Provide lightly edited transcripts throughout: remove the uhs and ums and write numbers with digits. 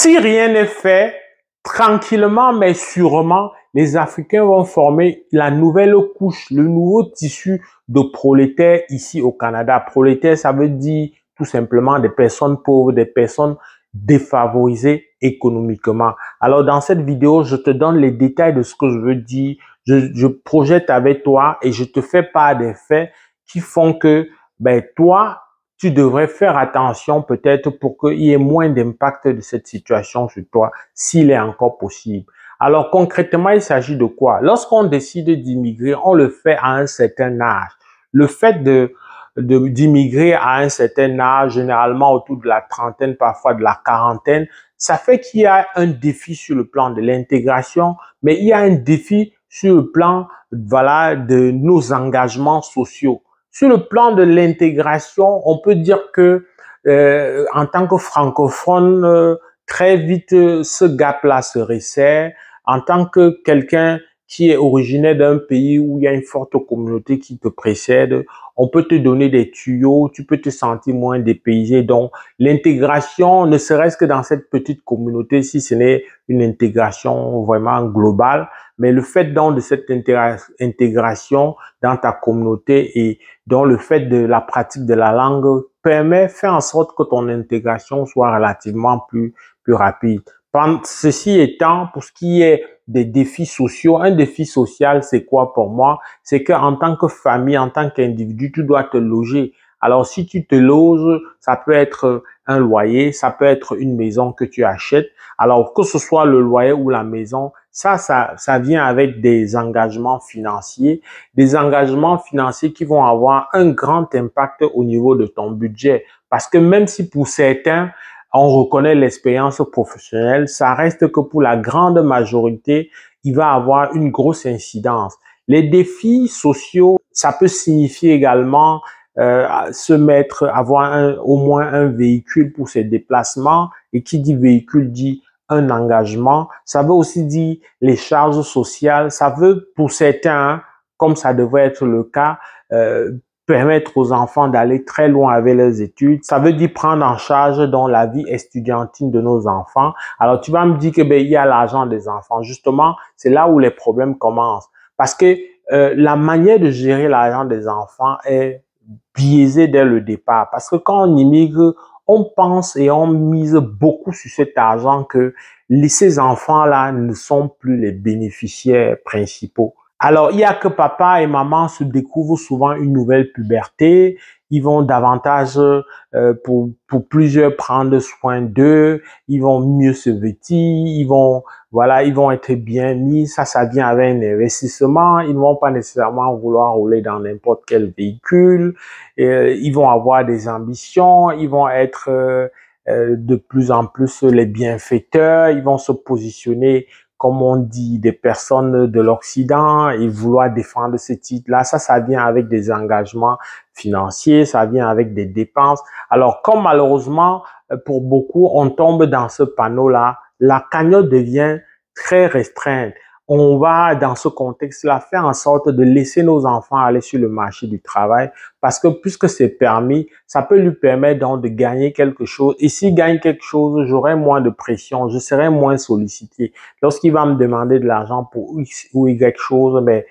si rien n'est fait, tranquillement mais sûrement, les Africains vont former la nouvelle couche, le nouveau tissu de prolétaires ici au Canada. Prolétaires, ça veut dire tout simplement des personnes pauvres, des personnes défavorisées économiquement. Alors, dans cette vidéo, je te donne les détails de ce que je veux dire. Je projette avec toi et je te fais part des faits qui font que, toi, tu devrais faire attention peut-être pour qu'il y ait moins d'impact de cette situation sur toi, s'il est encore possible. Alors concrètement, il s'agit de quoi? Lorsqu'on décide d'immigrer, on le fait à un certain âge. Le fait d'immigrer à un certain âge, généralement autour de la trentaine, parfois de la quarantaine, ça fait qu'il y a un défi sur le plan de l'intégration, mais il y a un défi sur le plan, voilà, de nos engagements sociaux. Sur le plan de l'intégration, on peut dire que en tant que francophone, très vite ce gap-là se resserre. En tant que quelqu'un qui est originaire d'un pays où il y a une forte communauté qui te précède, on peut te donner des tuyaux, tu peux te sentir moins dépaysé. Donc, l'intégration, ne serait-ce que dans cette petite communauté, si ce n'est une intégration vraiment globale, mais le fait donc de cette intégration dans ta communauté et dont le fait de la pratique de la langue fait en sorte que ton intégration soit relativement plus rapide. Ceci étant, pour ce qui est des défis sociaux, un défi social, c'est quoi pour moi? C'est qu'en tant que famille, en tant qu'individu, tu dois te loger. Alors, si tu te loges, ça peut être un loyer, ça peut être une maison que tu achètes. Alors, que ce soit le loyer ou la maison, ça vient avec des engagements financiers qui vont avoir un grand impact au niveau de ton budget. Parce que même si pour certains, on reconnaît l'expérience professionnelle, ça reste que pour la grande majorité, il va avoir une grosse incidence. Les défis sociaux, ça peut signifier également avoir au moins un véhicule pour ses déplacements. Et qui dit véhicule dit un engagement. Ça veut aussi dire les charges sociales. Ça veut pour certains, comme ça devrait être le cas, permettre aux enfants d'aller très loin avec leurs études. Ça veut dire prendre en charge dans la vie estudiantine de nos enfants. Alors, tu vas me dire que il y a l'argent des enfants. Justement, c'est là où les problèmes commencent. Parce que la manière de gérer l'argent des enfants est biaisée dès le départ. Parce que quand on immigre, on pense et on mise beaucoup sur cet argent que ces enfants-là ne sont plus les bénéficiaires principaux. Alors, il y a que papa et maman se découvrent souvent une nouvelle puberté. Ils vont davantage, pour plusieurs, prendre soin d'eux. Ils vont mieux se vêtir. Ils vont être bien mis. Ça vient avec un investissement. Ils ne vont pas nécessairement vouloir rouler dans n'importe quel véhicule. Ils vont avoir des ambitions. Ils vont être de plus en plus les bienfaiteurs. Ils vont se positionner comme on dit, des personnes de l'Occident et vouloir défendre ce titre-là. Ça vient avec des engagements financiers, ça vient avec des dépenses. Alors, comme malheureusement, pour beaucoup, on tombe dans ce panneau-là, la cagnotte devient très restreinte. On va, dans ce contexte-là, faire en sorte de laisser nos enfants aller sur le marché du travail parce que puisque c'est permis, ça peut lui permettre donc de gagner quelque chose. Et s'il gagne quelque chose, j'aurai moins de pression, je serai moins sollicité. Lorsqu'il va me demander de l'argent pour X ou Y chose, mais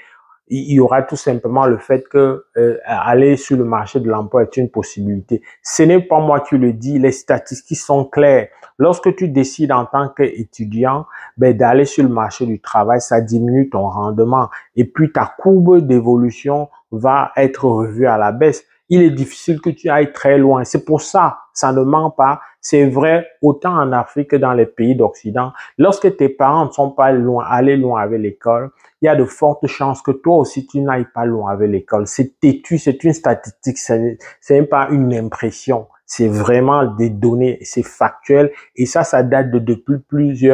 il y aura tout simplement le fait que aller sur le marché de l'emploi est une possibilité. Ce n'est pas moi qui le dis, les statistiques sont claires. Lorsque tu décides en tant qu'étudiant d'aller sur le marché du travail, ça diminue ton rendement et puis ta courbe d'évolution va être revue à la baisse. Il est difficile que tu ailles très loin. C'est pour ça, ça ne ment pas. C'est vrai autant en Afrique que dans les pays d'Occident. Lorsque tes parents ne sont pas allés loin avec l'école, il y a de fortes chances que toi aussi tu n'ailles pas loin avec l'école. C'est têtu, c'est une statistique, c'est même pas une impression. C'est vraiment des données, c'est factuel et ça date de depuis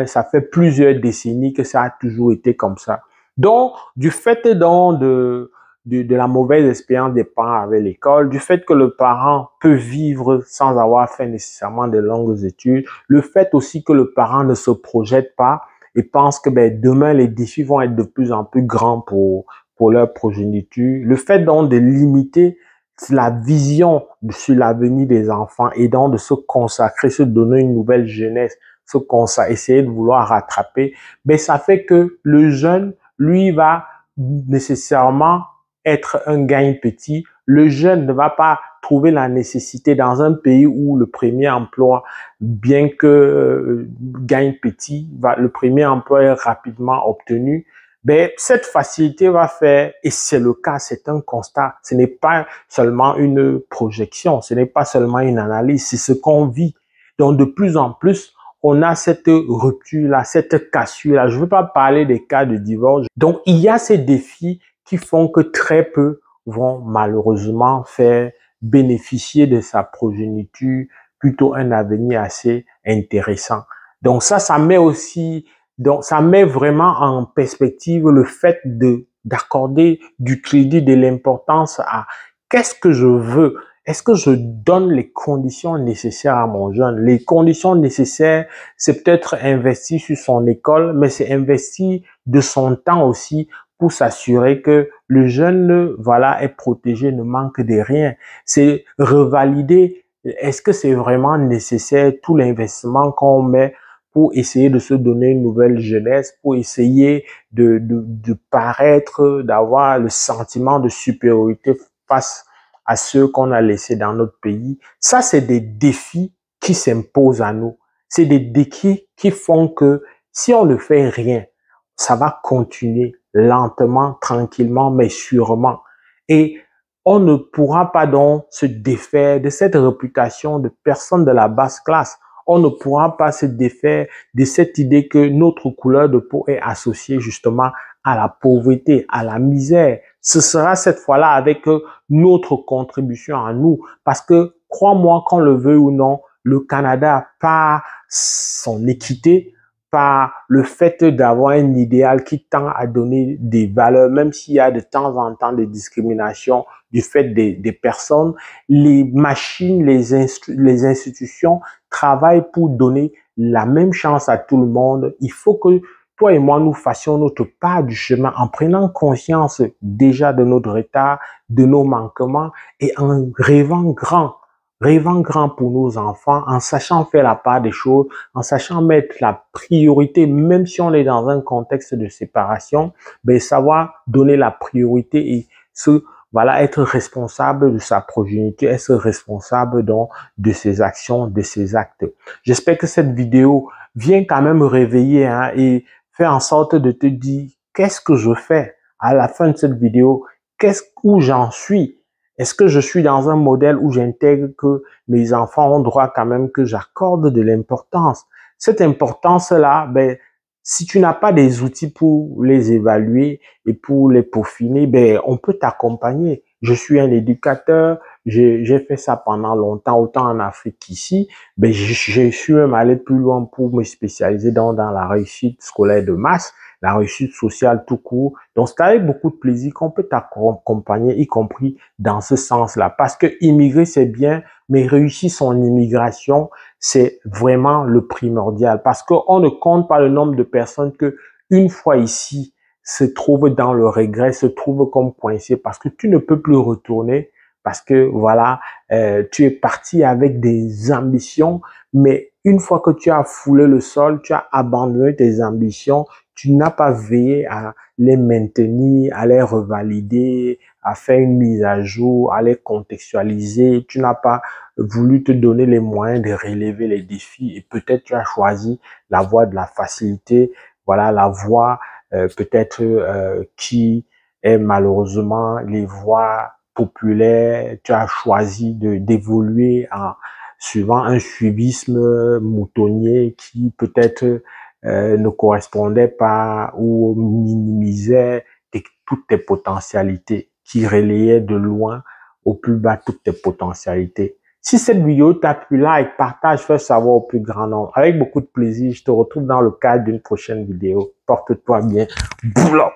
ça fait plusieurs décennies que ça a toujours été comme ça. Donc, du fait de la mauvaise expérience des parents avec l'école, du fait que le parent peut vivre sans avoir fait nécessairement de longues études, le fait aussi que le parent ne se projette pas et pense que demain les défis vont être de plus en plus grands pour leur progéniture, le fait donc de limiter la vision sur l'avenir des enfants et donc de se consacrer, se donner une nouvelle jeunesse, se consacrer, essayer de vouloir rattraper, ben ça fait que le jeune, lui, va nécessairement être un gain petit. Le jeune ne va pas trouver la nécessité dans un pays où le premier emploi, bien que gagne petit, le premier emploi est rapidement obtenu. Ben, cette facilité va faire, et c'est le cas, c'est un constat, ce n'est pas seulement une projection, ce n'est pas seulement une analyse, c'est ce qu'on vit. Donc, de plus en plus, on a cette rupture-là, cette cassure-là. Je ne veux pas parler des cas de divorce. Donc, il y a ces défis qui font que très peu vont malheureusement faire bénéficier de sa progéniture plutôt un avenir assez intéressant. Donc ça met aussi, donc ça met vraiment en perspective le fait d'accorder du crédit, de l'importance à qu'est-ce que je veux. Est-ce que je donne les conditions nécessaires à mon jeune? Les conditions nécessaires, c'est peut-être investir sur son école, mais c'est investir de son temps aussi pour s'assurer que le jeune, voilà, est protégé, ne manque de rien. C'est revalider, est-ce que c'est vraiment nécessaire tout l'investissement qu'on met pour essayer de se donner une nouvelle jeunesse, pour essayer de paraître, d'avoir le sentiment de supériorité face à ceux qu'on a laissés dans notre pays. Ça, c'est des défis qui s'imposent à nous. C'est des défis qui font que si on ne fait rien, ça va continuer lentement, tranquillement, mais sûrement. Et on ne pourra pas donc se défaire de cette réputation de personne de la basse classe. On ne pourra pas se défaire de cette idée que notre couleur de peau est associée justement à la pauvreté, à la misère. Ce sera cette fois-là avec notre contribution à nous. Parce que, crois-moi, qu'on le veut ou non, le Canada, par son équité, par le fait d'avoir un idéal qui tend à donner des valeurs, même s'il y a de temps en temps des discriminations du fait des personnes, les machines, les institutions travaillent pour donner la même chance à tout le monde. Il faut que toi et moi, nous fassions notre part du chemin en prenant conscience déjà de notre retard, de nos manquements et en rêvant grand. Rêvant grand pour nos enfants, en sachant faire la part des choses, en sachant mettre la priorité, même si on est dans un contexte de séparation, ben savoir donner la priorité et voilà, être responsable de sa progéniture, être responsable donc de ses actions, de ses actes. J'espère que cette vidéo vient quand même réveiller et faire en sorte de te dire qu'est-ce que je fais à la fin de cette vidéo, où j'en suis. Est-ce que je suis dans un modèle où j'intègre que mes enfants ont droit quand même que j'accorde de l'importance? Cette importance-là, ben, si tu n'as pas des outils pour les évaluer et pour les peaufiner, ben, on peut t'accompagner. Je suis un éducateur, j'ai fait ça pendant longtemps, autant en Afrique qu'ici. Ben, je suis même allé plus loin pour me spécialiser dans la réussite scolaire de masse, la réussite sociale tout court. Donc, c'est avec beaucoup de plaisir qu'on peut t'accompagner, y compris dans ce sens-là. Parce que immigrer, c'est bien, mais réussir son immigration, c'est vraiment le primordial. Parce qu'on ne compte pas le nombre de personnes que, une fois ici, se trouvent dans le regret, se trouvent comme coincés parce que tu ne peux plus retourner, parce que voilà, tu es parti avec des ambitions, mais une fois que tu as foulé le sol, tu as abandonné tes ambitions, tu n'as pas veillé à les maintenir, à les revalider, à faire une mise à jour, à les contextualiser. Tu n'as pas voulu te donner les moyens de relever les défis et peut-être tu as choisi la voie de la facilité, voilà, la voie peut-être qui est malheureusement les voies populaires. Tu as choisi d'évoluer en suivant un suivisme moutonnier qui peut-être ne correspondait pas ou minimisait toutes tes potentialités, qui relayait de loin au plus bas toutes tes potentialités. Si cette vidéo t'a plu, like, partage, fais savoir au plus grand nombre. Avec beaucoup de plaisir, je te retrouve dans le cadre d'une prochaine vidéo. Porte-toi bien. Boulot!